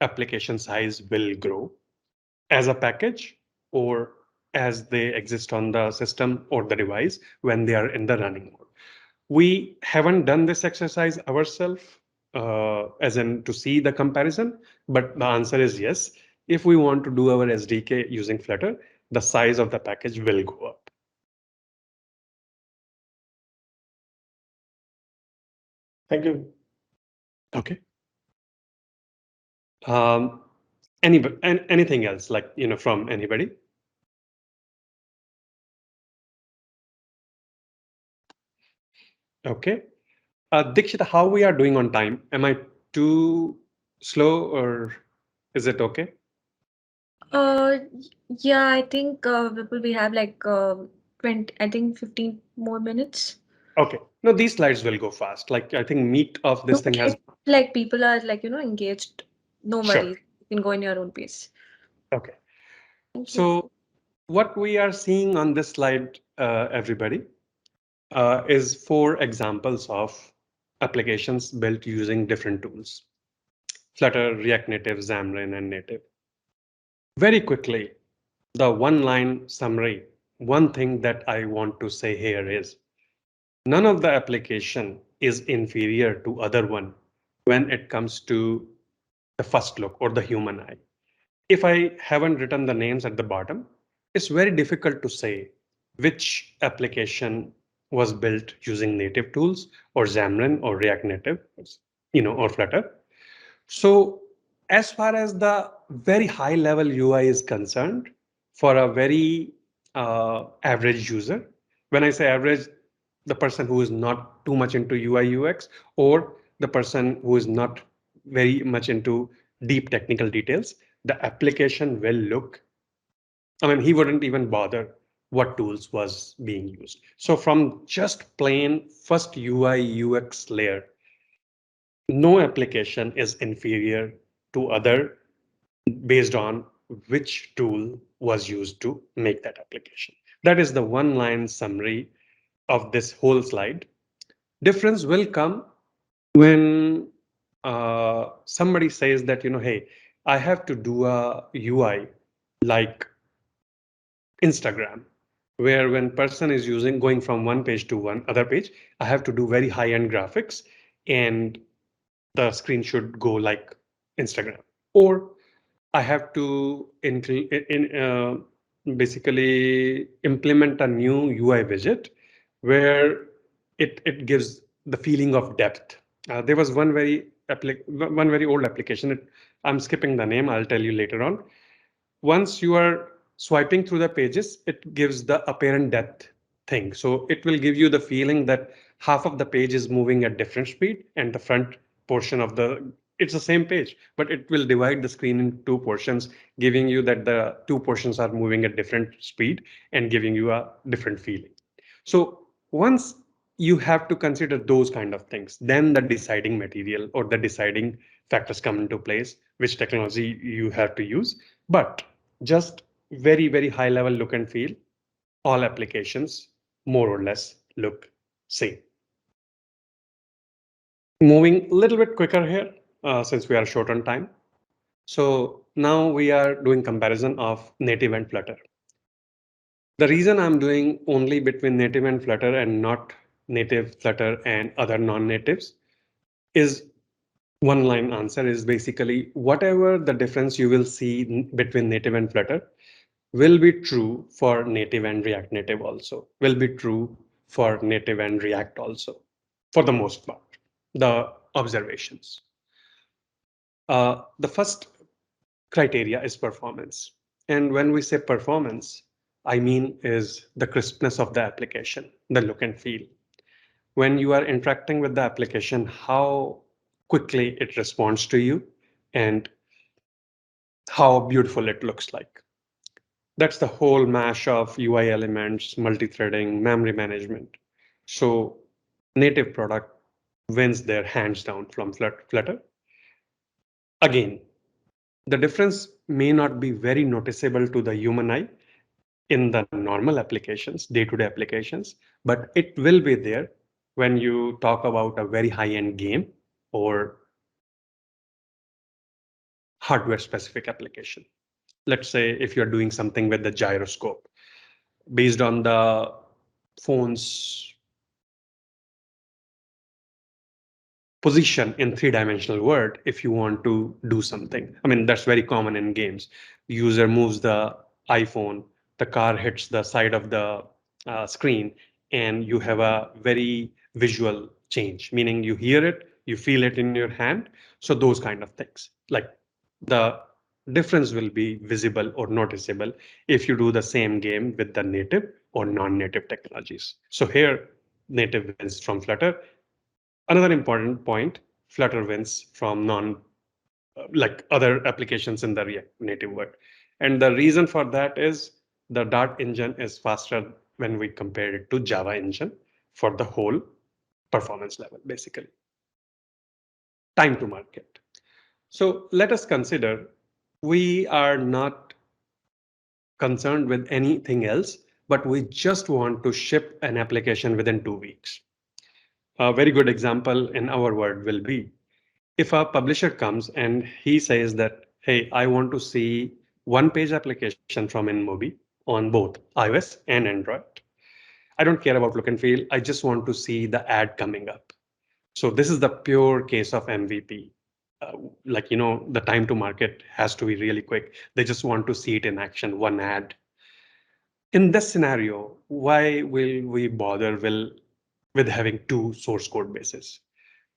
S2: application size will grow as a package or as they exist on the system or the device when they are in the running mode. We haven't done this exercise ourselves, as in to see the comparison, but the answer is yes. If we want to do our SDK using Flutter, the size of the package will go up.
S6: Thank you.
S2: Okay. Anything else, like from anybody? Okay. Dikshita, how we are doing on time? Am I too slow or is it okay?
S1: Uh, yeah, I think Vipul, we have like 20, I think 15 more minutes.
S2: Okay. No, these slides will go fast. Like I think meat of this
S1: No,
S2: thing has.
S1: like people are like, engaged. No
S2: Sure.
S1: worries. You can go in your own pace.
S2: Okay.
S1: Thank you.
S2: So what we are seeing on this slide, everybody, is 4 examples of applications built using different tools: Flutter, React Native, Xamarin, and Native. Very quickly, the one-line summary, one thing that I want to say here is none of the application is inferior to other one when it comes to the first look or the human eye. If I haven't written the names at the bottom, it's very difficult to say which application was built using native tools or Xamarin or React Native, or Flutter. So as far as the very high level UI is concerned, for a very average user, when I say average, the person who is not too much into UI UX or the person who is not very much into deep technical details, the application will look, I mean, he wouldn't even bother what tools was being used. So from just plain first UI UX layer, no application is inferior to other based on which tool was used to make that application. That is the one line summary of this whole slide. Difference will come when somebody says that, hey, I have to do a UI like Instagram, where when person is going from one page to one other page, I have to do very high end graphics and the screen should go like Instagram. Or I have to basically implement a new UI widget where it gives the feeling of depth. There was one very old application. I'm skipping the name. I'll tell you later on. Once you are swiping through the pages, it gives the apparent depth thing. So it will give you the feeling that half of the page is moving at different speed and the front portion of it's the same page, but it will divide the screen in two portions, giving you that the two portions are moving at different speed and giving you a different feeling. So once you have to consider those kind of things, then the deciding material or the deciding factors come into place, which technology you have to use. But just very, very high level look and feel, all applications more or less look same. Moving a little bit quicker here, since we are short on time. So now we are doing comparison of native and Flutter. The reason I'm doing only between native and Flutter and not native, Flutter, and other non-natives is one line answer is basically whatever the difference you will see between native and Flutter will be true for native and React Native also, will be true for native and React also, for the most part, the observations. The first criteria is performance. And when we say performance, I mean is the crispness of the application, the look and feel. When you are interacting with the application, how quickly it responds to you and how beautiful it looks like. That's the whole mash of UI elements, multi-threading, memory management. So native product wins their hands down from Flutter. Again, the difference may not be very noticeable to the human eye in the normal applications, day-to-day applications, but it will be there when you talk about a very high-end game or hardware-specific application. Let's say if you're doing something with the gyroscope, based on the phone's position in three-dimensional world, if you want to do something. I mean, that's very common in games. The user moves the iPhone, the car hits the side of the screen, and you have a very visual change, meaning you hear it, you feel it in your hand. So those kind of things, like the difference will be visible or noticeable if you do the same game with the native or non-native technologies. So here, native wins from Flutter. Another important point, Flutter wins from like other applications in the React Native world. And the reason for that is the Dart engine is faster when we compare it to Java engine for the whole performance level, basically. Time to market. So let us consider we are not concerned with anything else, but we just want to ship an application within 2 weeks. A very good example in our world will be if a publisher comes and he says that, hey, I want to see one-page application from InMobi on both iOS and Android. I don't care about look and feel. I just want to see the ad coming up. So this is the pure case of MVP. Like, the time to market has to be really quick. They just want to see it in action, one ad. In this scenario, why will we bother with having two source code bases?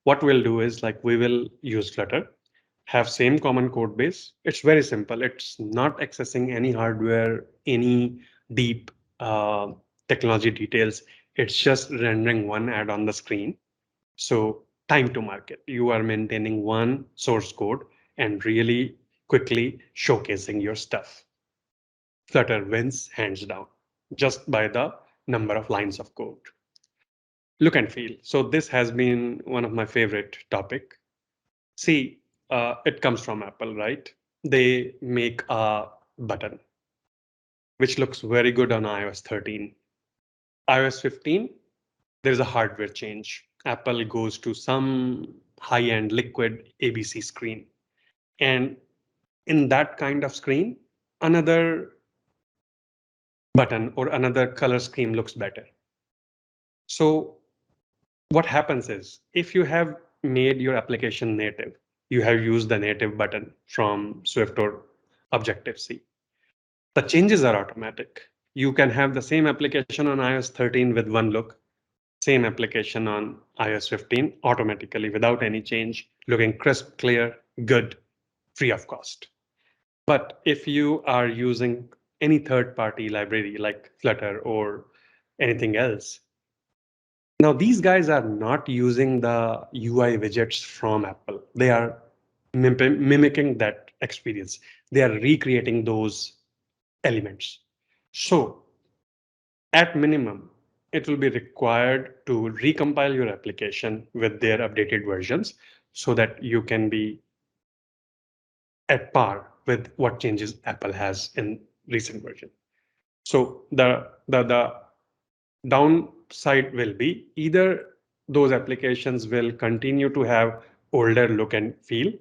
S2: What we'll do is like we will use Flutter, have same common code base. It's very simple. It's not accessing any hardware, any deep technology details. It's just rendering one ad on the screen. So time to market, you are maintaining one source code and really quickly showcasing your stuff. Flutter wins hands down just by the number of lines of code. Look and feel. So this has been one of my favorite topic. See, it comes from Apple, right? They make a button, which looks very good on iOS 13. iOS 15, there's a hardware change. Apple goes to some high-end liquid ABC screen. And in that kind of screen, another button or another color scheme looks better. So what happens is if you have made your application native, you have used the native button from Swift or Objective-C. The changes are automatic. You can have the same application on iOS 13 with one look, same application on iOS 15 automatically without any change, looking crisp, clear, good, free of cost. But if you are using any third-party library like Flutter or anything else, now these guys are not using the UI widgets from Apple. They are mimicking that experience. They are recreating those elements. So at minimum, it will be required to recompile your application with their updated versions so that you can be at par with what changes Apple has in recent version. So the downside will be either those applications will continue to have older look and feel.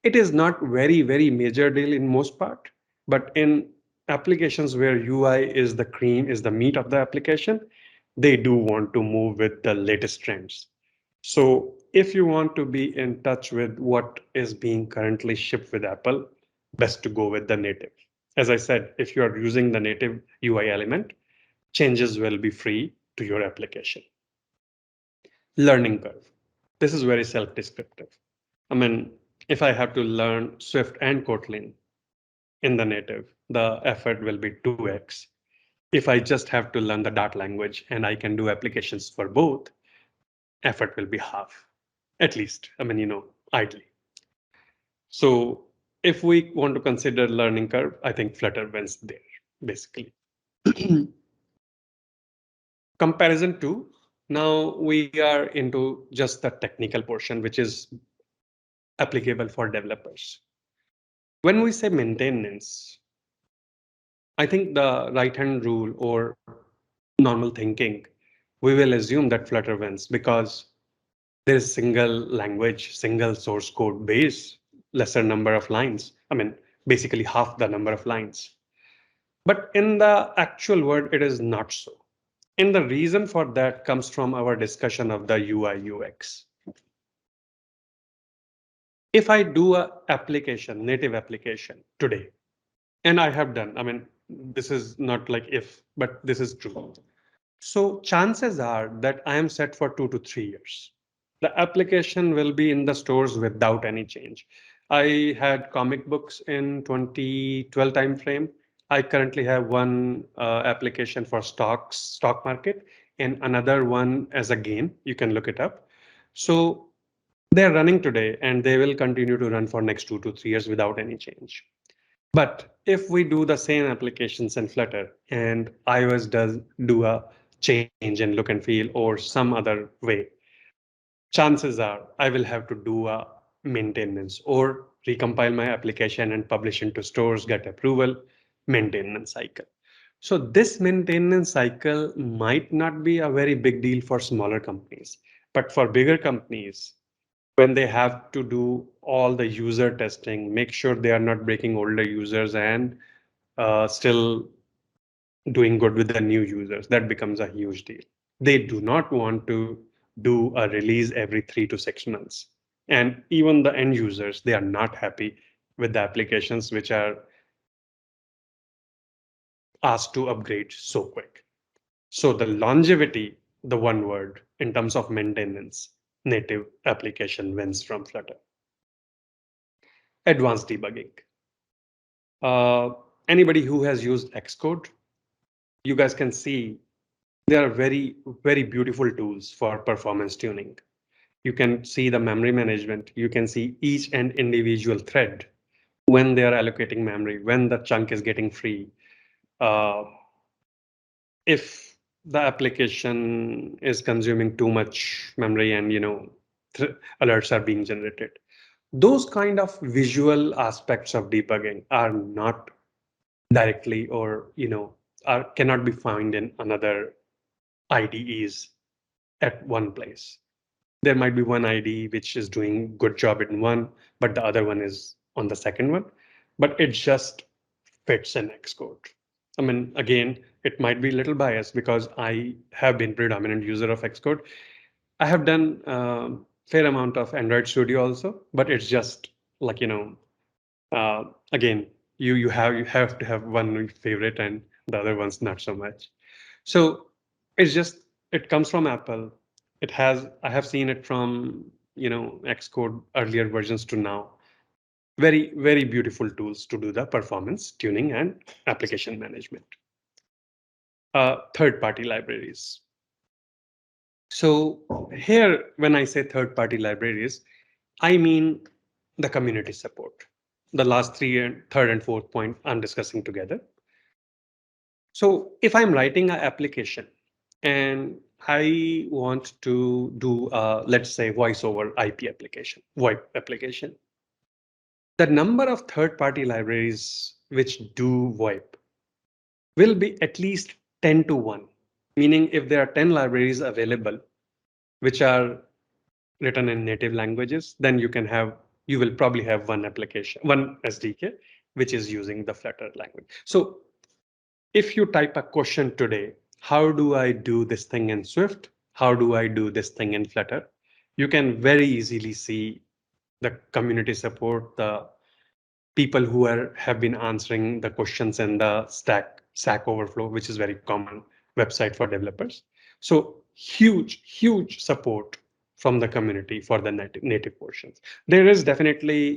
S2: It is not very major deal in most part, but in applications where UI is the cream, is the meat of the application, they do want to move with the latest trends. So if you want to be in touch with what is being currently shipped with Apple, best to go with the native. As I said, if you are using the native UI element, changes will be free to your application. Learning curve. This is very self-descriptive. I mean, if I have to learn Swift and Kotlin in the native, the effort will be 2x. If I just have to learn the Dart language and I can do applications for both, effort will be half, at least. I mean, ideally. So if we want to consider learning curve, I think Flutter wins there, basically. Comparison to, now we are into just the technical portion, which is applicable for developers. When we say maintenance, I think the right-hand rule or normal thinking, we will assume that Flutter wins because there is single language, single source code base, lesser number of lines. I mean, basically half the number of lines. But in the actual world, it is not so. And the reason for that comes from our discussion of the UI UX. If I do a application, native application today, and I have done, I mean, this is not like if, but this is true. So chances are that I am set for 2 to 3 years. The application will be in the stores without any change. I had comic books in 2012 timeframe. I currently have one application for stock market, and another one as a game. You can look it up. So they're running today, and they will continue to run for next 2 to 3 years without any change. But if we do the same applications in Flutter and iOS does do a change in look and feel or some other way, chances are I will have to do a maintenance or recompile my application and publish into stores, get approval, maintenance cycle. So this maintenance cycle might not be a very big deal for smaller companies, but for bigger companies, when they have to do all the user testing, make sure they are not breaking older users and still doing good with the new users, that becomes a huge deal. They do not want to do a release every 3 to 6 months. And even the end users, they are not happy with the applications which are asked to upgrade so quick. So the longevity, the one word in terms of maintenance, native application wins from Flutter. Advanced debugging. Anybody who has used Xcode, you guys can see there are very beautiful tools for performance tuning. You can see the memory management. You can see each and individual thread when they are allocating memory, when the chunk is getting free. If the application is consuming too much memory and alerts are being generated. Those kind of visual aspects of debugging are not directly or cannot be found in another IDEs at one place. There might be one IDE which is doing good job in one, but the other one is on the second one, but it just fits in Xcode. I mean, again, it might be a little biased because I have been predominant user of Xcode. I have done fair amount of Android Studio also, but it's just like, again, you have to have one favorite and the other one's not so much. So it comes from Apple. I have seen it from Xcode earlier versions to now. Very, very beautiful tools to do the performance tuning and application management. Third-party libraries. So here, when I say third-party libraries, I mean the community support. The last third and fourth point I'm discussing together. So if I'm writing an application and I want to do, let's say, voice over IP application, VoIP application, the number of third-party libraries which do VoIP will be at least 10 to 1, meaning if there are 10 libraries available, which are written in native languages, then you will probably have one application, one SDK, which is using the Flutter language. So if you type a question today, how do I do this thing in Swift? How do I do this thing in Flutter? You can very easily see the community support, the people who have been answering the questions in the Stack Overflow, which is very common website for developers. So huge support from the community for the native portions. There is definitely,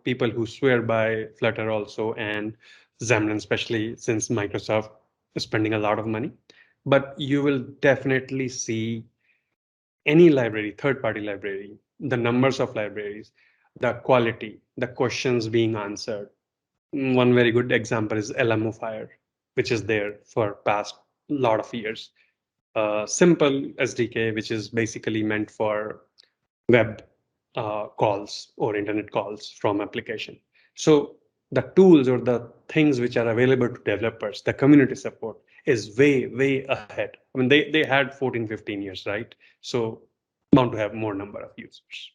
S2: people who swear by Flutter also, and Xamarin, especially since Microsoft is spending a lot of money. But you will definitely see any library, third-party library, the numbers of libraries, the quality, the questions being answered. One very good example is LMO Fire, which is there for past lot of years. Simple SDK, which is basically meant for web calls or internet calls from application. So the tools or the things which are available to developers, the community support is way ahead. I mean, they had 14, 15 years, right? So bound to have more number of users.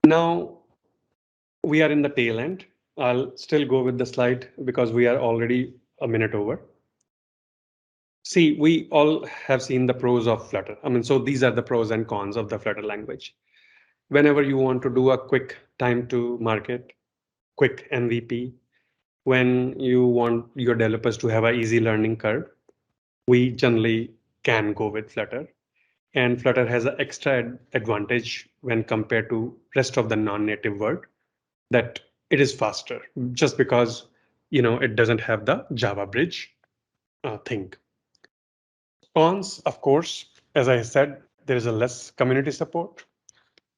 S2: Now we are in the tail end. I'll still go with the slide because we are already a minute over. See, we all have seen the pros of Flutter. I mean, so these are the pros and cons of the Flutter language. Whenever you want to do a quick time to market, quick MVP, when you want your developers to have an easy learning curve, we generally can go with Flutter. And Flutter has an extra advantage when compared to rest of the non-native world, that it is faster just because it doesn't have the Java bridge thing. Cons, of course, as I said, there is a less community support.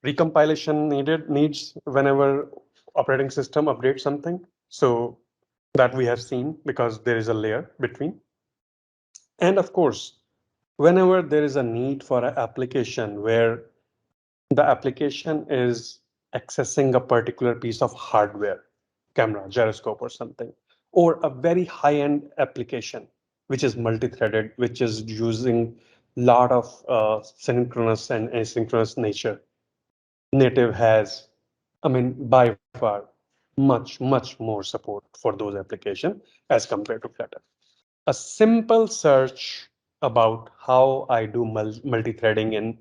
S2: Recompilation needs whenever operating system updates something. So that we have seen because there is a layer between. And of course, whenever there is a need for an application where the application is accessing a particular piece of hardware, camera, gyroscope or something, or a very high-end application, which is multi-threaded, which is using a lot of synchronous and asynchronous nature. Native has, I mean, by far, much more support for those applications as compared to Flutter. A simple search about how I do multi-threading in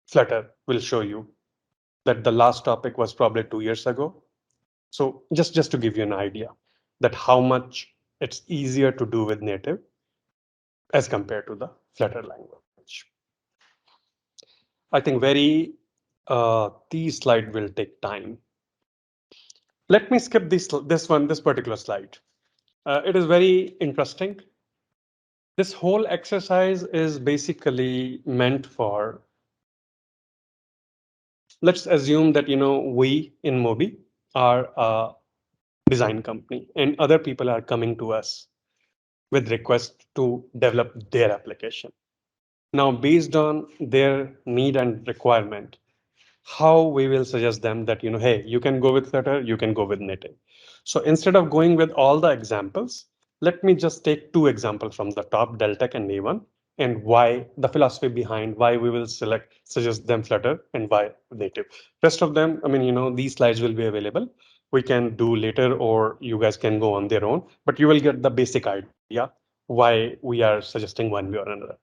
S2: Flutter will show you that the last topic was probably 2 years ago. So just to give you an idea that how much it's easier to do with native as compared to the Flutter language. I think these slide will take time. Let me skip this particular slide. It is very interesting. This whole exercise is basically meant for, let's assume that we InMobi are a design company and other people are coming to us with requests to develop their application. Now, based on their need and requirement, how we will suggest them that, hey, you can go with Flutter, you can go with native. So instead of going with all the examples, let me just take 2 examples from the top, Deltec and A1, and why the philosophy behind why we will suggest them Flutter and why native. Rest of them, I mean, these slides will be available. We can do later, or you guys can go on their own, but you will get the basic idea why we are suggesting one way or another.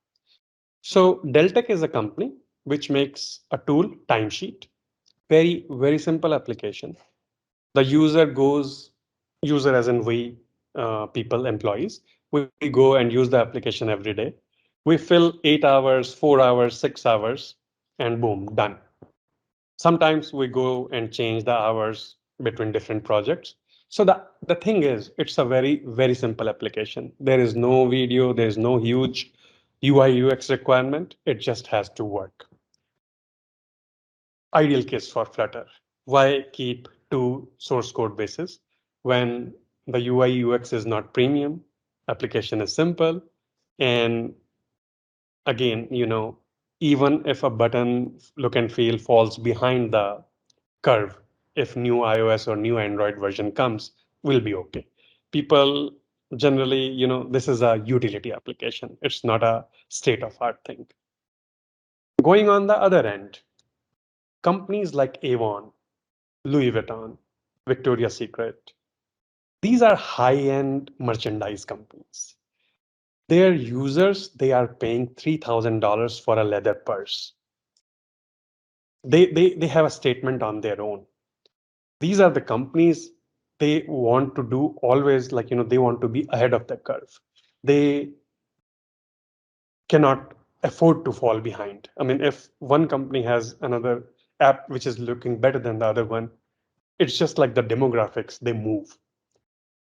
S2: So Deltec is a company which makes a tool, timesheet, very simple application. The user goes, user as in we, people, employees, we go and use the application every day. We fill 8 hours, 4 hours, 6 hours, and boom, done. Sometimes we go and change the hours between different projects. So the thing is, it's a very simple application. There is no video, there is no huge UI UX requirement. It just has to work. Ideal case for Flutter. Why keep two source code bases when the UI UX is not premium, application is simple, and again, even if a button look and feel falls behind the curve, if new iOS or new Android version comes, will be okay. People generally, this is a utility application. It's not a state of art thing. Going on the other end, companies like Avon, Louis Vuitton, Victoria's Secret, these are high-end merchandise companies. Their users, they are paying $3,000 for a leather purse. They have a statement on their own. These are the companies, they want to do always, like, they want to be ahead of the curve. They cannot afford to fall behind. I mean, if one company has another app which is looking better than the other one, it's just like the demographics, they move.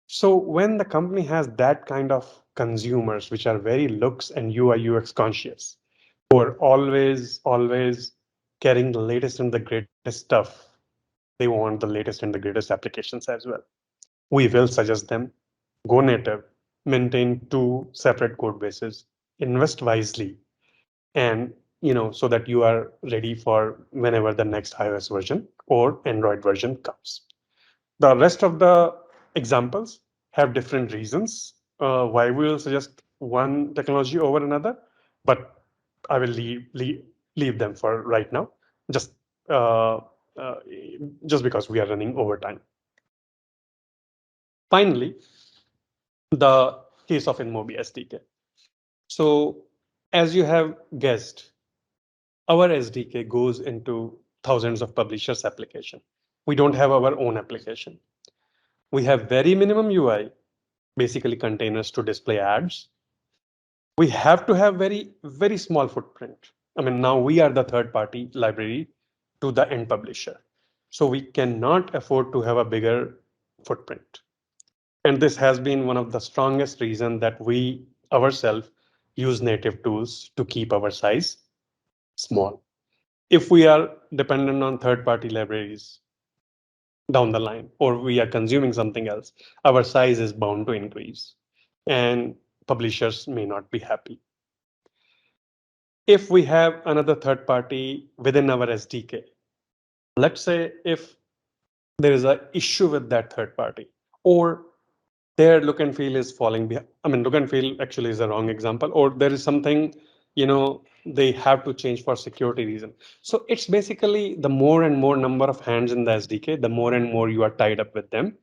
S2: So when the company has that kind of consumers which are very looks and UI UX conscious, who are always carrying the latest and the greatest stuff, they want the latest and the greatest applications as well. We will suggest them go native, maintain two separate code bases, invest wisely, and so that you are ready for whenever the next iOS version or Android version comes. The rest of the examples have different reasons why we will suggest one technology over another, but I will leave them for right now, just uh, uh, just because we are running over time. Finally, the case of InMobi SDK. So as you have guessed, our SDK goes into thousands of publishers' application. We don't have our own application. We have very minimum UI, basically containers to display ads. We have to have very small footprint. I mean, now we are the third party library to the end publisher. So we cannot afford to have a bigger footprint. And this has been one of the strongest reasons that we ourselves use native tools to keep our size small. If we are dependent on third party libraries down the line, or we are consuming something else, our size is bound to increase and publishers may not be happy. If we have another third party within our SDK, let's say if there is an issue with that third party, or their look and feel is falling behind. I mean, look and feel actually is a wrong example, or there is something, they have to change for security reason. So it's basically the more and more number of hands in the SDK, the more and more you are tied up with them.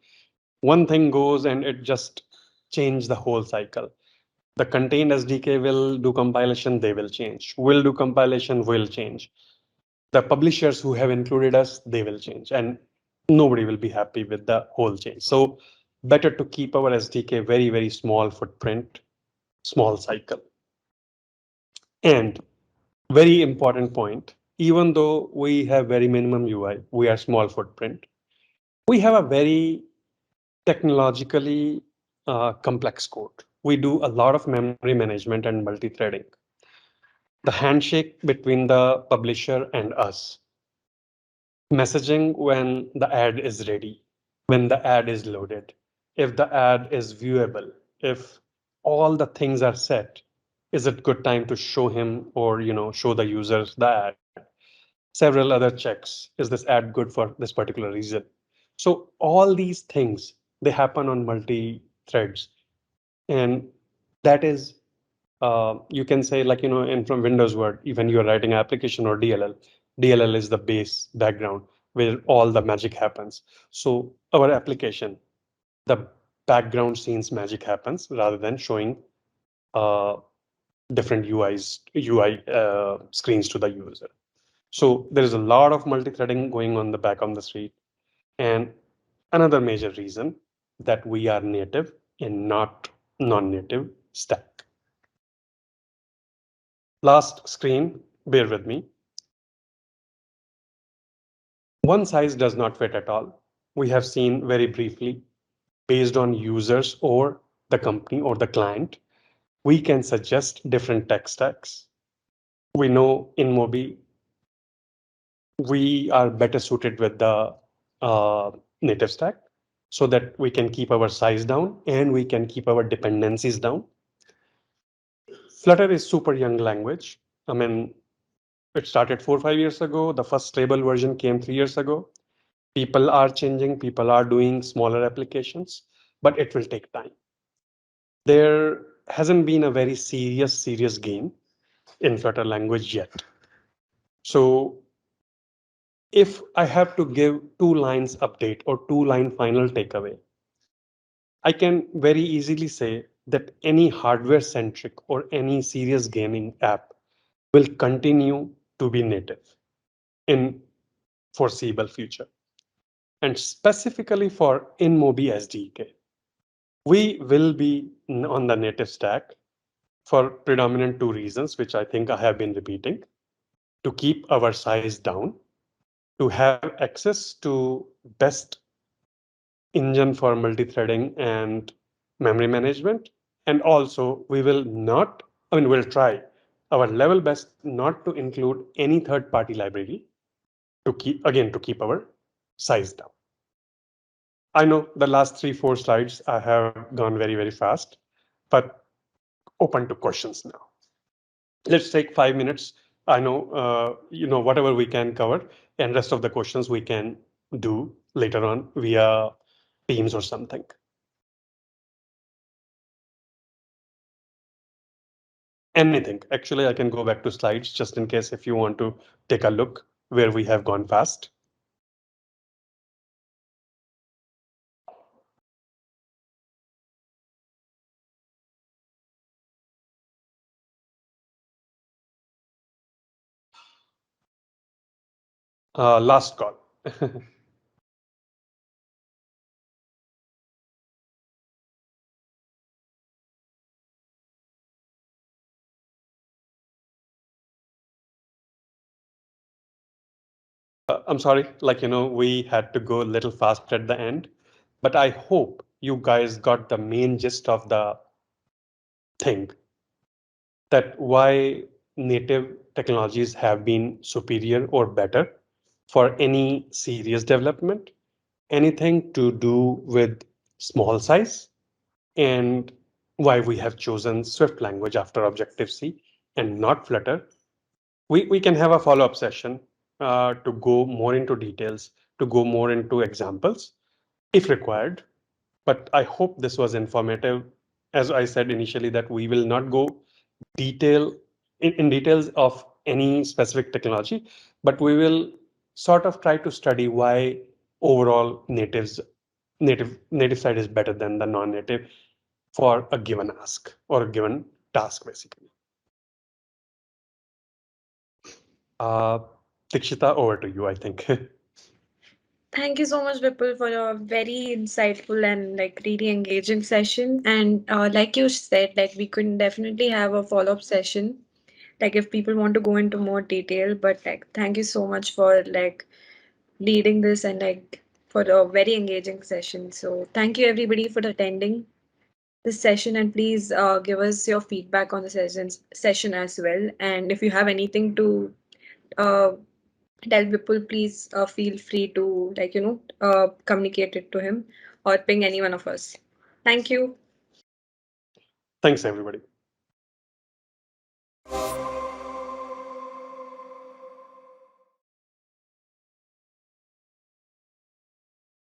S2: One thing goes and it just change the whole cycle. The contained SDK will do compilation, they will change. Will do compilation, will change. The publishers who have included us, they will change. And nobody will be happy with the whole change. So better to keep our SDK very small footprint, small cycle. And very important point, even though we have very minimum UI, we are small footprint, we have a very technologically complex code. We do a lot of memory management and multi-threading. The handshake between the publisher and us. Messaging when the ad is ready, when the ad is loaded, if the ad is viewable, if all the things are set, is it good time to show him or show the users the ad? Several other checks. Is this ad good for this particular reason? So all these things, they happen on multi threads, and that is you can say, like, in from Windows Word, even you're writing application or DLL is the base background where all the magic happens. So our application, the background scenes magic happens rather than showing uh, different UI screens to the user. So there is a lot of multi-threading going on the back on the street. And another major reason that we are native and not non-native stack. Last screen, bear with me. One size does not fit at all. We have seen very briefly, based on users or the company or the client, we can suggest different tech stacks. We know in InMobi, we are better suited with the native stack so that we can keep our size down and we can keep our dependencies down. Flutter is super young language. I mean, it started 4 or 5 years ago. The first stable version came 3 years ago. People are changing, people are doing smaller applications, but it will take time. There hasn't been a very serious game in Flutter language yet. So if I have to give 2 lines update or 2 line final takeaway, I can very easily say that any hardware centric or any serious gaming app will continue to be native in foreseeable future. And specifically for InMobi SDK, we will be on the native stack for predominant 2 reasons, which I think I have been repeating: to keep our size down, to have access to best engine for multi-threading and memory management. And also we will not, we'll try our level best not to include any third-party library to keep our size down. I know the last 3-4 slides I have gone very fast, but open to questions now. Let's take 5 minutes. I know, whatever we can cover, and rest of the questions we can do later on via Teams or something. Anything. Actually, I can go back to slides just in case if you want to take a look where we have gone fast. Last call. I'm sorry, we had to go a little fast at the end, but I hope you guys got the main gist of the thing, that why native technologies have been superior or better for any serious development, anything to do with small size, and why we have chosen Swift language after Objective-C and not Flutter. We can have a follow-up session to go more into details, to go more into examples if required. But I hope this was informative. As I said initially, that we will not go in details of any specific technology, but we will sort of try to study why overall native side is better than the non-native for a given ask or a given task, basically. Dikshita, over to you, I think.
S1: Thank you so much, Vipul, for a very insightful and really engaging session. And like you said, we could definitely have a follow-up session, if people want to go into more detail. But thank you so much for leading this and for a very engaging session. So thank you everybody for attending this session, and please give us your feedback on the session as well. And if you have anything to uh, tell Vipul, please feel free to communicate it to him or ping any one of us. Thank you.
S2: Thanks, everybody.